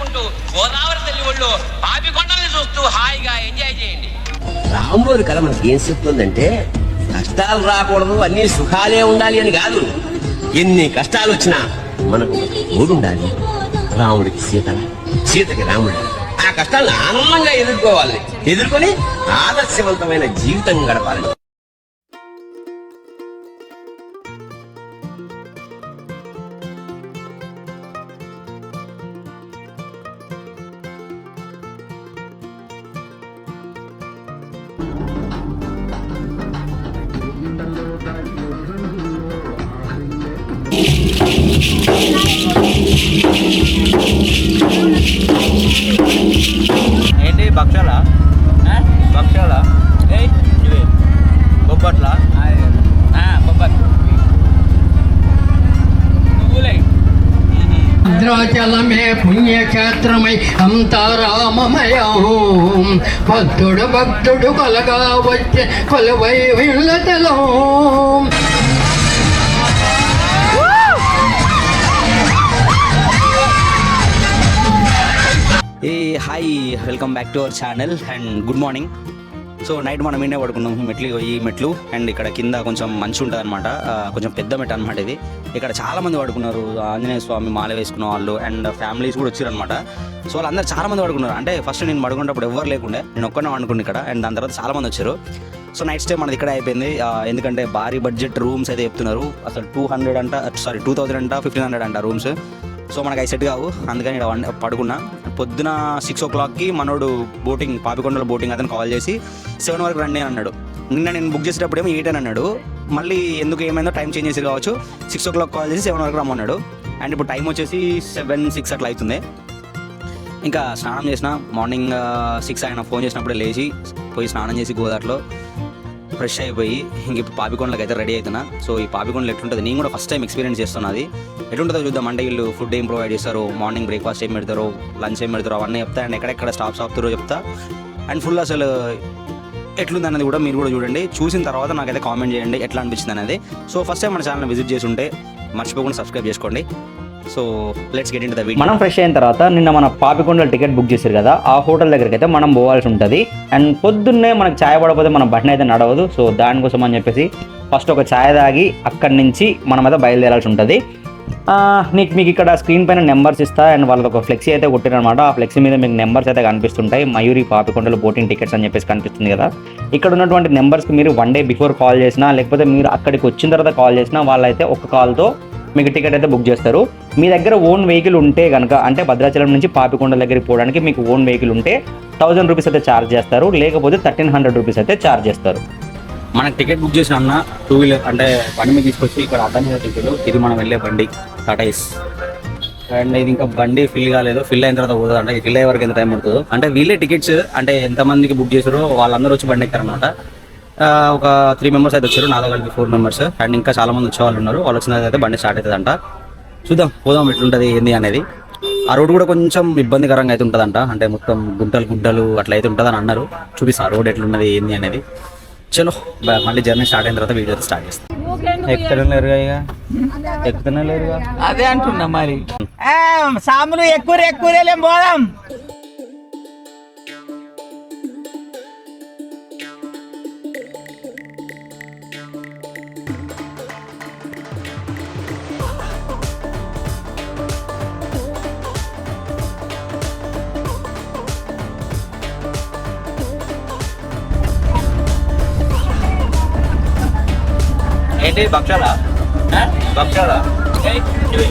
ఆడుకుంటూ గోదావరి తల్లి ఒళ్ళు పాపికొండల్ని చూస్తూ హాయిగా ఎంజాయ్ చేయండి. రాముడి కథ మనకి ఏం చెప్తుందంటే కష్టాలు రాకూడదు, అన్ని సుఖాలే ఉండాలి అని కాదు. ఎన్ని కష్టాలు వచ్చినా మనకు తోడు ఉండాలి. రాముడికి సీత, సీతకి రాముడు. ఆ కష్టాలను ఆనందంగా ఎదుర్కోవాలి, ఎదుర్కొని ఆదర్శవంతమైన జీవితం గడపాలి. ఏంటి భక్షాలా భక్షాలా ఇవి బొబ్బట్లా బొబ్బట్ నువ్వులే భద్రాచలమే పుణ్యక్షేత్రమై అంతా రామమయం భక్తుడు కలగా వచ్చే కొలవై వెళ్ళతలో. ఏ hi, welcome back to our channel and good morning. So night మనం ఇండే పడుకున్నాం ఈ మెట్లు అండ్ ఇక్కడ కింద కొంచెం మంచి ఉంటుంది అనమాట, కొంచెం పెద్ద మెట్టు అనమాట ఇది. ఇక్కడ చాలా మంది పడుకున్నారు, ఆంజనేయ స్వామి మాల వేసుకున్న వాళ్ళు అండ్ ఫ్యామిలీస్ కూడా వచ్చారు అనమాట. సో వాళ్ళందరూ చాలా మంది పడుకున్నారు. అంటే ఫస్ట్ నేను పడుకున్నప్పుడు ఎవరు లేకుండే, నేను ఒక్కనే అనుకున్నాను ఇక్కడ. అండ్ దాని తర్వాత చాలా మంది వచ్చారు. సో నైట్ స్టే మనది ఇక్కడ అయిపోయింది. ఎందుకంటే భారీ బడ్జెట్ రూమ్స్ అయితే చెప్తున్నారు. అసలు 2000 అంట, 2000 అంట, 1500 అంట రూమ్స్. సో మనకు అవి సెట్ కావు, అందుకని ఇక్కడ పడుకున్నా. పొద్దున 6 o'clockకి మనోడు బోటింగ్, పాపికొండల బోటింగ్ అతను కాల్ చేసి 7 వరకు రండి అని అన్నాడు. నిన్న నేను బుక్ చేసేటప్పుడు ఏమో 8 అని అన్నాడు. మళ్ళీ ఎందుకు ఏమైందో టైం చేంజ్ చేసి కావచ్చు, 6 o'clock కాల్ చేసి 7 వరకు రమ్మన్నాడు. అండ్ ఇప్పుడు టైం వచ్చేసి 7, 6 అట్లా అవుతుంది. ఇంకా స్నానం చేసిన, మార్నింగ్ 6 ఆయన ఫోన్ చేసినప్పుడే లేచి పోయి స్నానం చేసి గోదావరిలో ఫ్రెష్ అయిపోయి ఇంక ఇప్పుడు పాపికొండలకి అయితే రెడీ అవుతున్నా. సో ఈ పాపికొండలు ఎట్లుంటుంది, నేను కూడా ఫస్ట్ టైం ఎక్స్పీరియన్స్ చేస్తున్నది. ఎట్లుంటుందో చూద్దాం. అంటే వీళ్ళు ఫుడ్ ఏం ప్రొవైడ్ చేస్తారు, మార్నింగ్ బ్రేక్ఫాస్ట్ ఏం పెడతారో, లంచ్ ఏం పెడతారో అవన్నీ చెప్తా. అండ్ ఎక్కడెక్కడ స్టాప్స్ ఆపుతారో చెప్తా. అండ్ ఫుల్ అసలు ఎట్లుంది అనేది కూడా మీరు కూడా చూడండి. చూసిన తర్వాత నాకైతే కామెంట్ చేయండి ఎట్లా అనిపించింది అనేది. సో ఫస్ట్ టైం మన ఛానల్ విజిట్ చేసి ఉంటే మర్చిపోకుండా సబ్స్క్రైబ్ చేసుకోండి. So let's get into the video. మనం ఫ్రెష్ అయిన తర్వాత నిన్న మన పాపికొండల టికెట్ బుక్ చేశారు కదా, ఆ హోటల్ దగ్గరికి అయితే మనం పోవాల్సి ఉంటుంది. అండ్ పొద్దున్నే మనకు ఛాయ్ పడకపోతే మన బండి అయితే నడవదు. సో దానికోసం అని చెప్పేసి ఫస్ట్ ఒక ఛాయ్ తాగి అక్కడి నుంచి మనం అయితే బయలుదేరాల్సి ఉంటుంది. మీకు ఇక్కడ స్క్రీన్ పైన నెంబర్స్ ఇస్తా. అండ్ వాళ్ళకి ఒక ఫ్లెక్సీ అయితే కొట్టారనమాట. ఆ ఫ్లెక్సీ మీద మీకు నెంబర్స్ అయితే కనిపిస్తుంటాయి. మయూరి పాపికొండలు బోటింగ్ టికెట్స్ అని చెప్పేసి కనిపిస్తుంది కదా. ఇక్కడ ఉన్నటువంటి నెంబర్స్కి మీరు 1 day బిఫోర్ కాల్ చేసినా, లేకపోతే మీరు అక్కడికి వచ్చిన తర్వాత కాల్ చేసినా, వాళ్ళైతే ఒక కాల్తో మీకు టికెట్ అయితే బుక్ చేస్తారు. మీ దగ్గర ఓన్ వెహికల్ ఉంటే కనుక, అంటే భద్రాచలం నుంచి పాపికొండల దగ్గరికి పోవడానికి మీకు ఓన్ వెహికల్ ఉంటే 1000 రూపీస్ అయితే ఛార్జ్ చేస్తారు, లేకపోతే 1300 రూపీస్ అయితే ఛార్జ్ చేస్తారు. మనకి టికెట్ బుక్ చేసిన అన్న 2 వీలర్ అంటే బండి మీద తీసుకొచ్చి ఇక్కడ అర్థం టికెట్. ఇది మనం వెళ్ళే బండి టాటా ఏస్. అండ్ ఇది ఇంకా బండి ఫిల్ కాలేదు, ఫిల్ అయిన తర్వాత పోతుంది. అంటే ఫిల్ అయ్యే వరకు ఎంత టైం పడుతుందో. అంటే వీళ్ళే టికెట్స్ అంటే ఎంతమందికి బుక్ చేసారో వాళ్ళందరూ వచ్చి బండి ఎక్కారనమాట. ఒక 3 members అయితే వచ్చారు, నాతో కలిపి 4 members. అండ్ ఇంకా చాలా మంది వచ్చే వాళ్ళు ఉన్నారు. వాళ్ళు వచ్చిన అయితే బండి స్టార్ట్ అవుతుందంట. చూద్దాం, పోదాం ఎట్లుంటుంది ఏంది అనేది. ఆ రోడ్ కూడా కొంచెం ఇబ్బందికరంగా అయితే ఉంటుందంట. అంటే మొత్తం గుంటలు అట్లా అయితే ఉంటుందని అన్నారు. చూపిస్తా రోడ్ ఎట్లున్నది ఏంది అనేది. చలో మళ్ళీ జర్నీ స్టార్ట్ అయిన తర్వాత వీడియో స్టార్ట్ చేస్తాం. ఎక్కుతలేరుగా, ఇక ఎక్కుతలేరుగా, అదే అంటున్నా మరి. సాములు ఎక్కువ పోదాం. ఏంటి భక్షాలా భక్షాలా ఇవి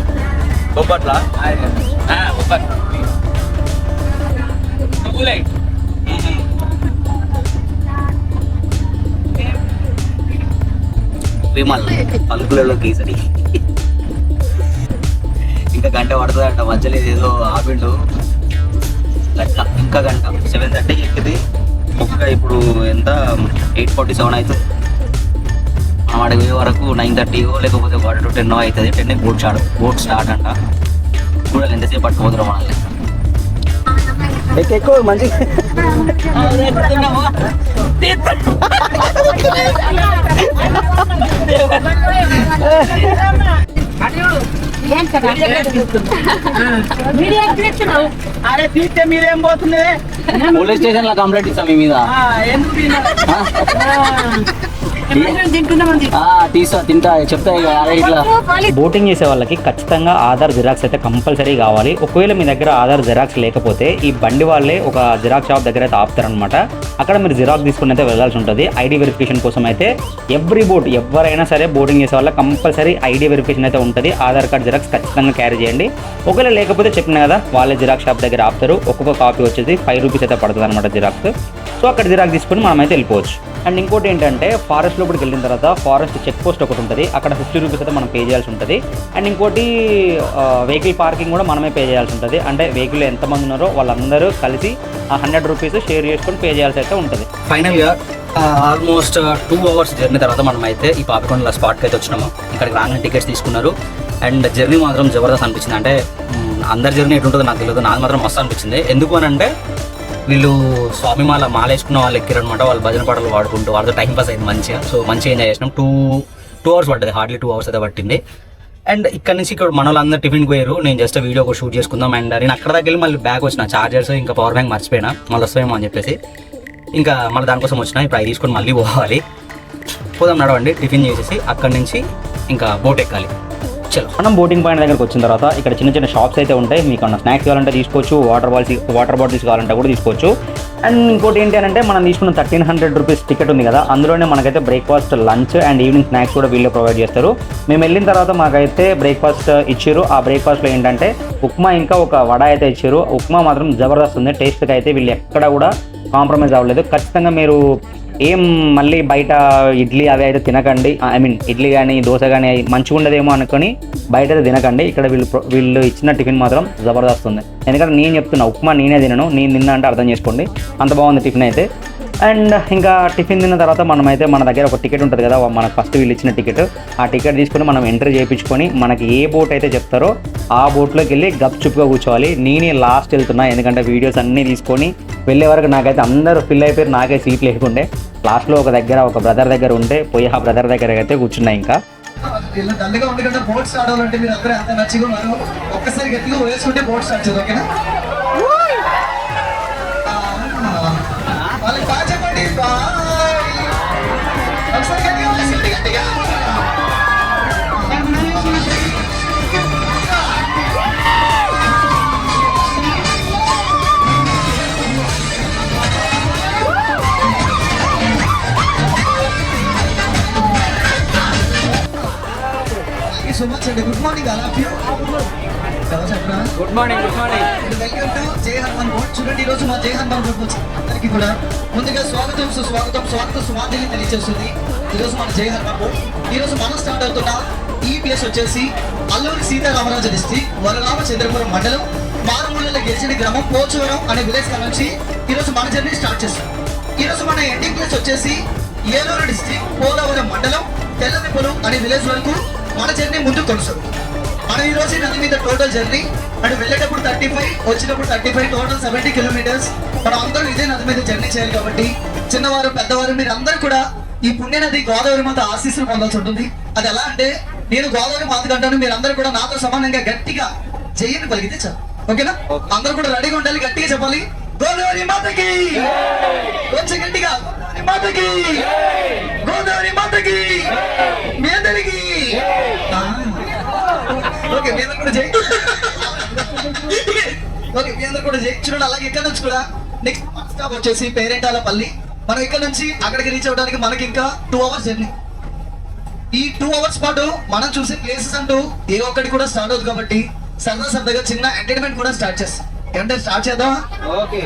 బొబ్బట్లా బొబ్బట్ నువ్వులే విమల్ పలుకులలో గీసరి. ఇంకా గంట పడుతుందంట, మధ్యలో ఏదో ఆపిండు గంట, ఇంకా గంట. 7:30కి ఎక్కింది. ఇంకా ఇప్పుడు ఎంత 8:47 అవుతుంది. మనం అడిగే వరకు 9:30 లేకపోతే 1 to 10 అవుతుంది. 10కి బోట్ స్టార్ట్ అంట. చూడాలి ఎంతసేపు పట్టుకుపోతున్నాం మనల్ని. ఎక్కువ మంచి అరే తీస్తే మీరేం పోతుంది పోలీస్ స్టేషన్ లో కంప్లైంట్ ఇస్తాం మీ మీద. తింటా చెప్తా ఇట్లా. బోటింగ్ చేసే వాళ్ళకి ఖచ్చితంగా ఆధార్ జిరాక్స్ అయితే కంపల్సరీ కావాలి. ఒకవేళ మీ దగ్గర ఆధార్ జిరాక్స్ లేకపోతే ఈ బండి వాళ్ళే ఒక జిరాక్స్ షాప్ దగ్గర అయితే ఆపుతారనమాట. అక్కడ మీరు జిరాక్స్ తీసుకుని అయితే వెళ్ళాల్సి ఉంటుంది. ఐడి వెరిఫికేషన్ కోసం అయితే ఎవ్రీ బోట్ ఎవరైనా సరే బోటింగ్ చేసే వాళ్ళకి కంపల్సరీ ఐడి వెరిఫికేషన్ అయితే ఉంటుంది. ఆధార్ కార్డ్ జిరాక్స్ ఖచ్చితంగా క్యారీ చేయండి. ఒకవేళ లేకపోతే చెప్పిన కదా వాళ్ళే జిరాక్స్ షాప్ దగ్గర ఆపుతారు. ఒక్కొక్క కాపీ వచ్చేసి 5 రూపీస్ అయితే పడుతుంది అనమాట జిరాక్స్. సో అక్కడ జిరాక్స్ తీసుకుని మనం అయితే వెళ్ళిపోవచ్చు. అండ్ ఇంకోటి ఏంటంటే ఫారెస్ట్ లోపలికి వెళ్ళిన తర్వాత ఫారెస్ట్ చెక్ పోస్ట్ ఒకటి ఉంటుంది. అక్కడ 50 రూపీస్ అయితే మనం పే చేయాల్సి ఉంటుంది. అండ్ ఇంకోటి వెహికల్ పార్కింగ్ కూడా మనమే పే చేయాల్సి ఉంటుంది. అంటే వెహికల్ ఎంతమంది ఉన్నారో వాళ్ళందరూ కలిసి 100 రూపీస్ షేర్ చేసుకొని పే చేయాల్సి అయితే ఉంటుంది. ఫైనల్గా ఆల్మోస్ట్ 2 అవర్స్ జర్నీ తర్వాత మనం అయితే ఈ పాపికొండల స్పాట్కి అయితే వచ్చినాము. ఇక్కడికి రాగానే టికెట్స్ తీసుకున్నారు. అండ్ జర్నీ మాత్రం జబర్దస్త్ అనిపించింది. అంటే అందరి జర్నీ ఎటుంటుందో నాకు తెలియదు, నాకు మాత్రం మస్తు అనిపించింది. ఎందుకు అని అంటే వీళ్ళు స్వామి మాల వేసుకున్న వాళ్ళు ఎక్కారనమాట. వాళ్ళు భజన పాటలు పాడుకుంటూ వాళ్ళతో టైం పాస్ అయింది మంచిగా. సో మంచిగా ఎంజాయ్ చేసినాం. 2 అవర్స్ పడ్డది, హార్డ్లీ 2 అవర్స్ అయితే పట్టింది. అండ్ ఇక్కడ నుంచి ఇక్కడ మన వాళ్ళందరూ టిఫిన్కి పోయారు. నేను జస్ట్ వీడియో ఒక షూట్ చేసుకుందాం. అండ్ నేను అక్కడ దగ్గర మళ్ళీ బ్యాగ్ వచ్చిన చార్జర్స్ ఇంకా పవర్ బ్యాంక్ మర్చిపోయినా, మళ్ళీ వస్తాయేమో అని చెప్పేసి ఇంకా మళ్ళీ దానికోసం వచ్చిన. ఇప్పుడు అవి తీసుకొని మళ్ళీ పోవాలి. పోదాం నడవండి. టిఫిన్ చేసేసి అక్కడి నుంచి ఇంకా బోట్ ఎక్కాలి. చలో. మనం బోటింగ్ పాయింట్ దగ్గరకు వచ్చిన తర్వాత ఇక్కడ చిన్న చిన్న షాప్స్ అయితే ఉంటాయి. మీకు ఏమన్నా స్నాక్స్ కావాలంటే తీసుకోవచ్చు, వాటర్ బాటిల్స్ కావాలంటే కూడా తీసుకోవచ్చు. అండ్ ఇంకోటి ఏంటి అంటే మనం తీసుకున్న 1300 రూపీస్ టికెట్ ఉంది కదా, అందులోనే మనకైతే breakfast, lunch and evening snacks కూడా వీళ్ళే ప్రొవైడ్ చేస్తారు. మేము వెళ్ళిన తర్వాత మాకైతే బ్రేక్ఫాస్ట్ ఇచ్చారు. ఆ బ్రేక్ఫాస్ట్లో ఏంటంటే ఉప్మా ఇంకా ఒక వడ అయితే ఇచ్చారు. ఉప్మా మాత్రం జబర్దస్త్ ఉంది. టేస్ట్కి అయితే వీళ్ళు ఎక్కడ కూడా కాంప్రమైజ్ అవ్వలేదు. ఖచ్చితంగా మీరు ఏం మళ్ళీ బయట ఇడ్లీ అవి అయితే తినకండి. ఐ మీన్ ఇడ్లీ కానీ దోశ కానీ మంచిగా ఉండదేమో అనుకొని బయట అయితే తినకండి. ఇక్కడ వీళ్ళు ఇచ్చిన టిఫిన్ మాత్రం జబర్దస్త్ ఉంది. ఎందుకంటే నేను చెప్తున్నా, ఉప్మా నేనే తినను, నేను తిన్నా అంటే అర్థం చేసుకోండి, అంత బాగుంది టిఫిన్ అయితే. అండ్ ఇంకా టిఫిన్ తిన్న తర్వాత మనమైతే మన దగ్గర ఒక టికెట్ ఉంటుంది కదా, మనకు ఫస్ట్ వీళ్ళు ఇచ్చిన టికెట్, ఆ టికెట్ తీసుకొని మనం ఎంట్రీ చేయించుకొని మనకి ఏ బోట్ అయితే చెప్తారో ఆ బోట్లోకి వెళ్ళి గప్చుప్గా కూర్చోవాలి. నేనే లాస్ట్ వెళ్తున్నా, ఎందుకంటే వీడియోస్ అన్నీ తీసుకొని వెళ్ళే వరకు నాకైతే అందరూ ఫిల్ అయిపోయారు, నాకే సీట్ లేకుండే. లాస్ట్లో ఒక బ్రదర్ దగ్గర ఉంటే పోయి ఆ బ్రదర్ దగ్గర అయితే కూర్చున్నా. ఇంకా ఇలా దండగా ఉండకుండా బోట్ స్టార్ట్ అవ్వాలంటే మీరు అందరూ ఎంత నచ్చిగా ఉన్నారు, ఒక్కసారి గట్టిగా వేసుకుంటే బోట్ స్టార్ట్ చేద్దాం. ఓకేనా? వాళ్ళకి బాగా చెప్పండి. ఒకసారి గట్టిగా వేసుకోండి, గట్టిగా. సో మచ్ అండి. Good morning. అలా గుడ్ మార్నింగ్. వెల్కమ్ టు జై హనుమాన్ బోట్. చూడండి, ఈరోజు మా జై హనుమాన్ బోట్ వచ్చి అందరికీ కూడా ముందుగా స్వాగతం సుమాంజలి తెలియజేస్తుంది. ఈరోజు మన జై హనుమాన్ బోట్. ఈరోజు మనం స్టార్ట్ అవుతున్న ఈ ప్లేస్ వచ్చేసి అల్లూరి సీతారామరాజు డిస్ట్రిక్ట్, వరరామచంద్రపురం మండలం, మారుమూలలో గెలిచిన గ్రామం పోచవరం అనే విలేజ్ నుంచి ఈరోజు మన జర్నీ స్టార్ట్ చేస్తాం. ఈరోజు మన ఎండింగ్ ప్లేస్ వచ్చేసి ఏలూరు డిస్ట్రిక్ట్, పోలవరం మండలం, తెల్లనిపురం అనే విలేజ్ వరకు మన జర్నీ ముందుకు కొనసాగుతుంది. మనం ఈ రోజు నది మీద టోటల్ జర్నీ అంటే వెళ్ళేటప్పుడు 35, వచ్చినప్పుడు 35, టోటల్ 70 కిలోమీటర్స్. మనం అందరూ ఇదే నది మీద జర్నీ చేయాలి కాబట్టి చిన్నవారు పెద్దవారు మీరు అందరూ కూడా ఈ పుణ్య నది గోదావరి మాత ఆశీస్సులు పొందాల్సి ఉంటుంది. అది ఎలా అంటే, నేను గోదావరి మాత కంటాను, మీరు అందరూ కూడా నాతో సమానంగా గట్టిగా జైని పలికితే చాలు. ఓకేనా? అందరూ కూడా రెడీగా ఉండాలి, గట్టిగా చెప్పాలి. గోదావరి మాతకి, కొంచెం గట్టిగా మాతకి, గోదావరి మాతకి, మీ అందరికి. ఓకే, మీ అందరు కూడా జై. ఓకే, మీ అందరు కూడా జై. చూడండి, అలాగే ఇక్కడ నుంచి కూడా నెక్స్ట్ స్టాప్ వచ్చేసి పేరెంటాలపల్లి. మనం ఇక్కడ నుంచి అక్కడికి రీచ్ అవ్వడానికి మనకి ఇంకా 2 అవర్స్ జర్నీ. ఈ 2 అవర్స్ పాటు మనం చూసే ప్లేసెస్ అంటూ ఏ ఒక్కటి కూడా స్టార్ట్ అవుతుంది కాబట్టి సరదాగా చిన్న ఎంటర్టైన్మెంట్ కూడా స్టార్ట్ చేస్తాం. ఏమంటే స్టార్ట్ చేద్దాం. ఓకే,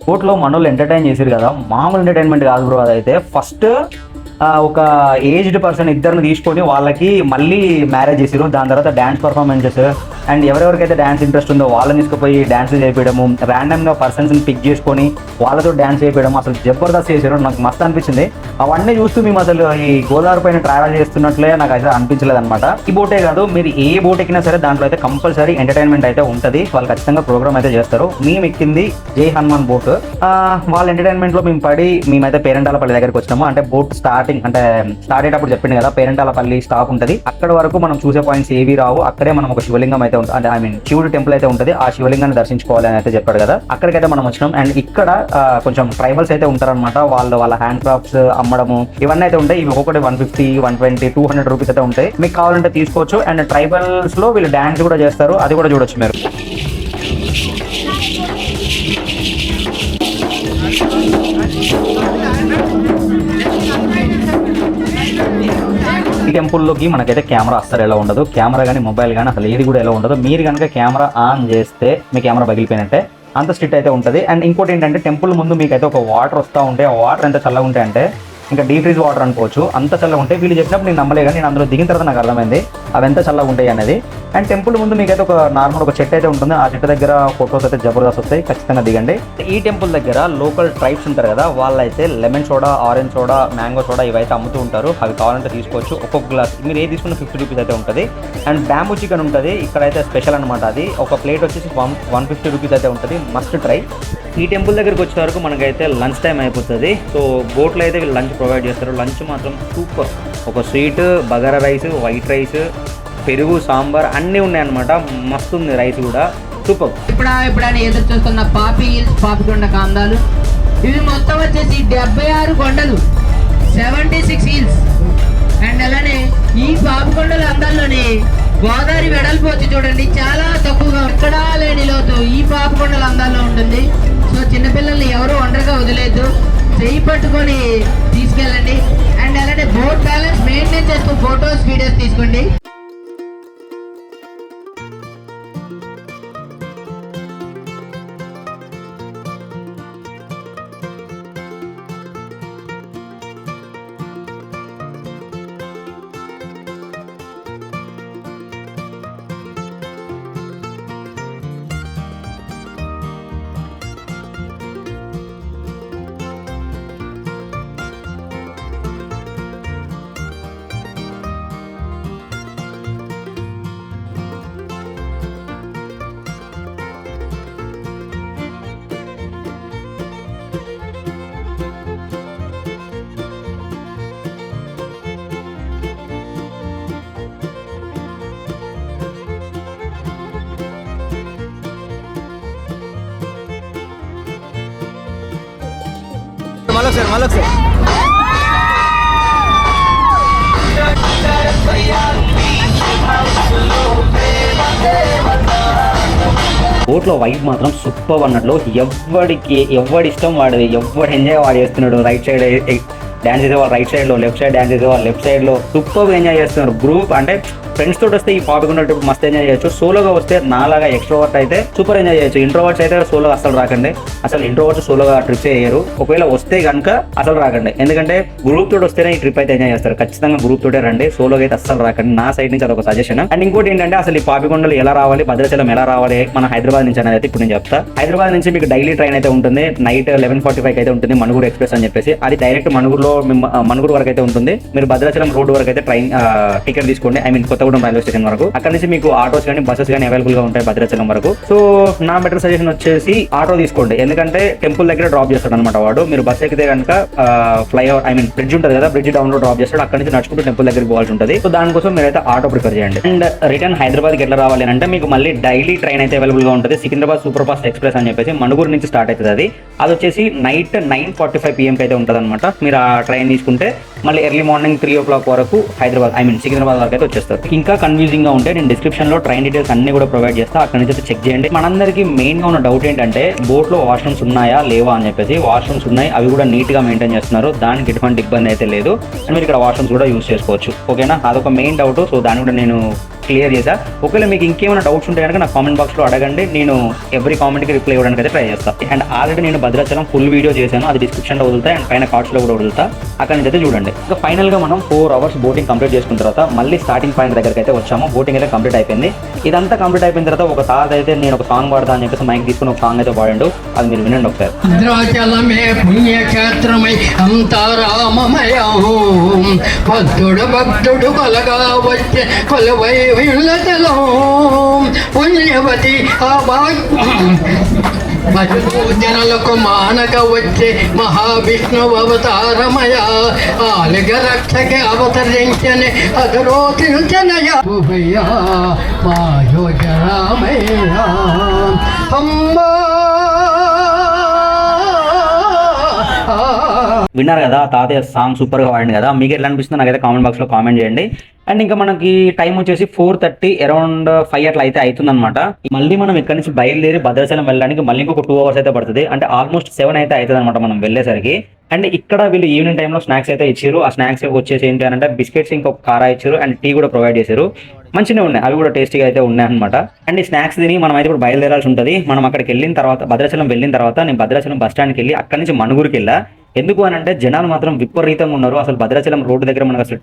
బోట్లో మనోళ్ళు ఎంటర్టైన్ చేశారు కదా, మామూలు ఎంటర్టైన్మెంట్ కాదు బ్రో. అదైతే ఫస్ట్ ఒక ఏజ్డ్ పర్సన్ ఇద్దరిని తీసుకొని వాళ్ళకి మళ్ళీ మ్యారేజ్ చేసారు. దాని తర్వాత డ్యాన్స్ పర్ఫార్మెన్సెస్ అండ్ ఎవరెవరికైతే డ్యాన్స్ ఇంట్రెస్ట్ ఉందో వాళ్ళని తీసుకుపోయి డ్యాన్స్ చేయించడము, ర్యాండమ్గా పర్సన్స్ని పిక్ చేసుకొని వాళ్ళతో డ్యాన్స్ చేయించడం అసలు జబర్దస్త్ చేశారు. నాకు మస్తు అనిపించింది. అవన్నీ చూస్తూ మేము అసలు ఈ గోదావరి పైన ట్రావెల్ చేస్తున్నట్లే నాకు అయితే అనిపించలేదు అనమాట. ఈ బోటే కాదు, మీరు ఏ బోట్ ఎక్కినా సరే దాంట్లో అయితే కంపల్సరీ ఎంటర్టైన్మెంట్ అయితే ఉంటుంది. వాళ్ళు ఖచ్చితంగా ప్రోగ్రామ్ అయితే చేస్తారు. మేము ఎక్కింది జై హనుమాన్ బోట్. వాళ్ళ ఎంటర్టైన్మెంట్లో మేము పడి మేమైతే పేరెంటాలపల్లి దగ్గరికి వచ్చినాము. అంటే బోట్ స్టార్ట్ అయ్యేటప్పుడు చెప్పింది కదా పేరెంటాలపల్లి స్టాప్ ఉంటుంది. అక్కడ వరకు మనం చూసే పాయింట్స్ ఏవి రావు. అక్కడే మనం ఒక శివలింగం అయితే ఉంటుంది, అంటే శివుడి టెంపుల్ అయితే ఉంటుంది. ఆ శివలింగాన్ని దర్శించుకోవాలి అని అయితే చెప్పాడు కదా, అక్కడికైతే మనం వచ్చినాం. అండ్ ఇక్కడ కొంచెం ట్రైబల్స్ అయితే ఉంటారనమాట. వాళ్ళ హ్యాండ్ క్రాఫ్ట్స్ అమ్మడము ఇవన్నీ అయితే ఉంటాయి. ఇవి ఒకటి 150, 120, 200 రూపీస్ అయితే ఉంటాయి. మీకు కావాలంటే తీసుకోవచ్చు. అండ్ ట్రైబల్స్ లో వీళ్ళు డాన్స్ కూడా చేస్తారు, అది కూడా చూడొచ్చు మీరు. ఈ టెంపుల్లోకి మనకైతే కెమెరా అస్సలు ఎలా ఉండదు. కెమెరా కానీ మొబైల్ కానీ అసలు ఏది కూడా ఎలా ఉండదు. మీరు కనుక కెమెరా ఆన్ చేస్తే మీ కెమెరా పగిలిపోయినట్టే, అంత స్ట్రిక్ట్ అయితే ఉంటుంది. అండ్ ఇంకోటి ఏంటంటే టెంపుల్ ముందు మీకైతే ఒక వాటర్ వస్తూ ఉంటే, ఆ వాటర్ ఎంత చల్లగా ఉంటాయంటే ఇంకా డీప్ ఫ్రీజ్ వాటర్ అనుకోవచ్చు, అంత చల్లగా ఉంటాయి. వీళ్ళు చెప్పినప్పుడు నేను నమ్మలే, కానీ నేను అందులో దిగిన తర్వాత నాకు అర్థమైంది అవి ఎంత చల్లగా ఉంటాయి అనేది. అండ్ టెంపుల్ ముందు మీకైతే ఒక నార్మల్ ఒక చెట్టు అయితే ఉంటుంది. ఆ చెట్టు దగ్గర ఫొటోస్ అయితే జబర్దస్త్ వస్తాయి, ఖచ్చితంగా దిగండి. ఈ టెంపుల్ దగ్గర లోకల్ ట్రైబ్స్ ఉంటారు కదా, వాళ్ళైతే lemon soda, orange soda, mango soda ఇవైతే అమ్ముతూ ఉంటారు. అవి కావాలంటే తీసుకోవచ్చు. ఒక్కొక్క గ్లాస్ మీరు ఏది తీసుకున్న 50 రూపీస్ అయితే ఉంటుంది. అండ్ బ్యాంబూ చికెన్ ఉంటుంది ఇక్కడైతే స్పెషల్ అనమాట. అది ఒక ప్లేట్ వచ్చేసి 150 రూపీస్ అయితే ఉంటుంది. Must try. ఈ టెంపుల్ దగ్గరికి వచ్చే వరకు మనకైతే లంచ్ టైం అయిపోతుంది. సో బోట్లో అయితే వీళ్ళు లంచ్ ప్రొవైడ్ చేస్తారు. లంచ్ మాత్రం సూపర్. ఒక sweet, bagara rice, white rice, పెరుగు, సాంబార్ అన్నీ ఉన్నాయన్నమాట. మస్తు ఉంది రైస్ కూడా, సూపర్. ఇప్పుడని ఎదురు చూస్తున్న పాపి హిల్స్, పాపికొండ కాందాలు, ఇవి మొత్తం వచ్చేసి 76 కొండలు, 76 హిల్స్. అండ్ అలానే ఈ పాపికొండల అందాల్లోని గోదావరి వెడల్పు వచ్చి చూడండి చాలా తక్కువగా, ఎక్కడా లేని లోతు ఈ పాపికొండల అందాల్లో ఉంటుంది. సో చిన్నపిల్లల్ని ఎవరు ఒంటరిగా వదిలేదు, చేయి పట్టుకొని తీసుకెళ్ళండి. అండ్ అలానే బోట్ బ్యాలెన్స్ మెయింటైన్ చేస్తూ ఫొటోస్, వీడియోస్ తీసుకోండి. బోట్లో వైబ్ మాత్రం సూపర్ అన్నట్లు. ఎవడి ఇష్టం వాడిది, ఎవడు ఎంజాయ్ వాడు చేస్తున్నాడు. రైట్ సైడ్ డ్యాన్స్ చేసేవాళ్ళు రైట్ సైడ్లో, లెఫ్ట్ సైడ్ డ్యాన్స్ చేసేవాళ్ళు లెఫ్ట్ సైడ్లో సూపర్గా ఎంజాయ్ చేస్తున్నారు. గ్రూప్ అంటే ఫ్రెండ్స్ తోటి వస్తే ఈ పాపికొండ ట్రిప్ మస్తు ఎంజాయ్ చేయొచ్చు. సోలోగా వస్తే నాలాగా ఎక్స్ట్రోవర్ట్ అయితే సూపర్ ఎంజాయ్ చేయొచ్చు. ఇంట్రోవర్ట్స్ అయితే సోలో అసలు రాకండి. అసలు ఇంట్రోవర్ట్స్ సోలోగా ట్రిప్స్ చేయరు. ఒకవేళ వస్తే కనుక అసలు రాకండి, ఎందుకంటే గ్రూప్ తోటి వస్తేనే ఈ ట్రిప్ అయితే ఎంజాయ్ చేస్తారు. ఖచ్చితంగా గ్రూప్ తోటే రండి, సోలోగా అయితే అసలు రాకండి. నా సైడ్ నుంచి అదొక సజెషన్. అండ్ ఇంకోటి ఏంటంటే అసలు ఈ పాపికొండలు ఎలా రావాలి, భద్రాచలం ఎలా రావాలి మన హైదరాబాద్ నుంచి అనేది ఇప్పుడు నేను చెప్తా. హైదరాబాద్ నుంచి మీకు డైలీ ట్రైన్ అయితే ఉంటుంది. నైట్ 11:45 అయితే ఉంటుంది మణుగూరు ఎక్స్ప్రెస్ అని చెప్పేసి. అది డైరెక్ట్ మణుగూరు వరకు అయితే ఉంటుంది. మీరు భద్రాచలం రోడ్ వరకు అయితే ట్రైన్ టికెట్ తీసుకోండి. I mean Kothagudem railway station వరకు. అక్కడ నుంచి మీకు ఆటోస్ కానీ బస్సెస్ కానీ అవైలబుల్ గా ఉంటాయి భద్రాచలం వరకు. సో నా బెటర్ సజెషన్ వచ్చేసి ఆటో తీసుకోండి, ఎందుకంటే టెంపుల్ దగ్గర డ్రాప్ చేస్తాడు అనమాట వాడు. మీరు బస్ ఎక్కితే కనుక ఫ్లైఓవర్ ఐ మీన్ బ్రిడ్జ్ ఉంటుంది కదా, బ్రిడ్జ్ డౌన్ లో డ్రాప్ చేస్తాడు. అక్కడ నుంచి నడుచుకుంటూ టెంపుల్ దగ్గరికి పోవాల్సి ఉంటుంది. సో దానికోసం మీరైతే ఆటో ప్రిఫర్ చేయండి. అండ్ రిటర్న్ హైదరాబాద్కి ఎట్లా రావాలి అంటే మీకు మళ్ళీ డైలీ ట్రైన్ అయితే అవైలబుల్ గా ఉంటుంది. సికింద్రాబాద్ సూపర్ ఫాస్ట్ ఎక్స్ప్రెస్ అని చెప్పేసి మణుగూరు నుంచి స్టార్ట్ అవుతుంది. అది వచ్చేసి నైట్ 9:45 PM అయితే ఉంటుంది అనమాట. మీరు ఆ ట్రైన్ తీసుకుంటే మళ్ళీ ఎర్లీ మార్నింగ్ 3 o'clock వరకు హైదరాబాద్ ఐ మీన్ సికింద్రాబాద్ వరకు అయితే వచ్చేస్తారు. ఇంకా కన్ఫ్యూజింగ్ గా ఉంటే నేను డిస్క్రిప్షన్ లో ట్రైన్ డీటెయిల్స్ అన్ని కూడా ప్రొవైడ్ చేస్తా, అక్కడ నుంచి చెక్ చేయండి. మనందరికీ మెయిన్ గా ఉన్న డౌట్ ఏంటంటే బోట్ లో వాష్రూమ్స్ ఉన్నాయా లేవా అని చెప్పేసి. వాష్రూమ్స్ ఉన్నాయి, అవి కూడా నీట్ గా మెయింటైన్ చేస్తున్నారు, దానికి ఎటువంటి ఇబ్బంది అయితే లేదు. అండ్ మీరు ఇక్కడ వాష్రూమ్స్ కూడా యూస్ చేసుకోవచ్చు. ఓకేనా, అదొక మెయిన్ డౌట్. సో దాన్ని కూడా నేను క్లియర్ చేశా. ఒకవేళ మీకు ఇంకేమైనా డౌట్స్ ఉంటే కనుక నా కామెంట్ బాక్స్లో అడగండి, నేను ఎవ్రీ కామెంట్కి రిప్లై ఇవ్వడానికి అయితే ట్రై చేస్తాను. అండ్ ఆల్రెడీ నేను భద్రాచలం ఫుల్ వీడియో చేశాను, అది డిస్క్రిప్షన్లో వదులుతా అండ్ పైన కార్డ్స్లో కూడా వదులుతా, అక్కడ నుంచి అయితే చూడండి. ఇంకా ఫైనల్గా మనం 4 hours బోటింగ్ కంప్లీట్ చేసుకున్న తర్వాత మళ్ళీ స్టార్టింగ్ పాయింట్ దగ్గరికి అయితే వచ్చాము. బోటింగ్ అయితే కంప్లీట్ అయిపోయింది. ఇదంతా కంప్లీట్ అయిపోయిన తర్వాత ఒక తాత అయితే నేను ఒక సాంగ్ పాడతా అని చెప్పేసి మైక్ తీసుకుని ఒక సాంగ్ అయితే పాడండు, అది మీరు వినండి ఒకసారి. భద్రాచలమే పుణ్యక్షేత్రమై అంతరామమయం భక్తుడు బలగా వచ్చే కొలవై విళ్ళతలం పుణ్యవతి ఆ భజనలకు మానక వచ్చే మహావిష్ణు అవతారమయ ఆలిగ రక్షక అవతరించని అదరోచించనయ మాయోజరామయ అమ్మా. విన్నారు కదా, తాతయ్య సాంగ్ సూపర్గా వాడింది కదా. మీకు ఎట్లా అనిపిస్తుందో నాకైతే కామెంట్ బాక్స్లో కామెంట్ చేయండి. అండ్ ఇంకా మనకి టైం వచ్చేసి 4:30 అరౌండ్ 5 అట్లా అయితే అవుతుందన్నమాట. మళ్ళీ మనం ఇక్కడ నుంచి బయలుదేరి భద్రాచలం వెళ్ళడానికి మళ్ళీ ఇంకొక 2 hours అయితే పడుతుంది. అంటే ఆల్మోస్ట్ 7 అయితే అవుతుంది అనమాట మనం వెళ్ళేసరికి. అండ్ ఇక్కడ వీళ్ళు ఈవినింగ్ టైంలో స్నాక్స్ అయితే ఇచ్చారు. ఆ స్నాక్స్ వచ్చేసి ఏంటి అంటే బిస్కెట్స్, ఇంకొక కారా ఇచ్చారు అండ్ టీ కూడా ప్రొవైడ్ చేశారు. మంచిగా ఉన్నాయి, అవి కూడా టేస్టీగా అయితే ఉన్నాయి అనమాట. అండ్ ఈ స్నాక్స్ తిని మనం అయితే ఇప్పుడు బయలుదేరాల్సి ఉంటుంది. మనం అక్కడికి వెళ్ళిన తర్వాత భద్రాచలం వెళ్ళిన తర్వాత నేను భద్రాచలం బస్ స్టాండ్కి వెళ్ళి అక్కడి నుంచి మణుగూరుకి వెళ్ళా. ఎందుకు అని అంటే జనాలు మాత్రం విపరీతంగా ఉన్నారు. అసలు భద్రాచలం రోడ్డు దగ్గర మనకు అసలు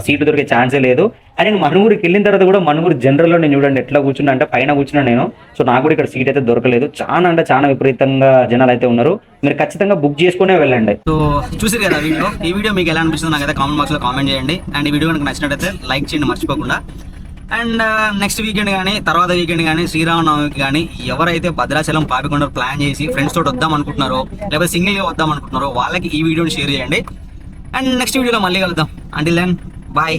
సీటు దొరికే ఛాన్సే లేదు. అండ్ నేను మణుగూరుకి వెళ్ళిన తర్వాత కూడా మణుగూరు జనరల్లో నేను చూడండి ఎట్లా కూర్చున్నా అంటే పైన కూర్చున్నా నేను. సో నాకు కూడా ఇక్కడ సీట్ అయితే దొరకలేదు. చాలా అంటే చాలా విపరీతంగా జనాలు అయితే ఉన్నారు. మీరు ఖచ్చితంగా బుక్ చేసుకునే వెళ్ళండి. సో చూసారు కదా వీడియో. ఈ వీడియో మీకు ఎలా అనిపిస్తుందో నాకైతే కామెంట్ బాక్స్లో కామెంట్ చేయండి. అండ్ ఈ వీడియో కనుక నచ్చినట్టయితే లైక్ చేయండి మర్చిపోకుండా. అండ్ నెక్స్ట్ వీకెండ్ కానీ తర్వాత వీకెండ్ కానీ శ్రీరామనవమికి కానీ ఎవరైతే భద్రాచలం పాపికొండ ప్లాన్ చేసి ఫ్రెండ్స్ తోటి వద్దాం అనుకుంటున్నారో లేకపోతే సింగిల్గా వద్దాం అనుకుంటున్నారో వాళ్ళకి ఈ వీడియోని షేర్ చేయండి. అండ్ నెక్స్ట్ వీడియోలో మళ్ళీ కలుద్దాం. Until then bye.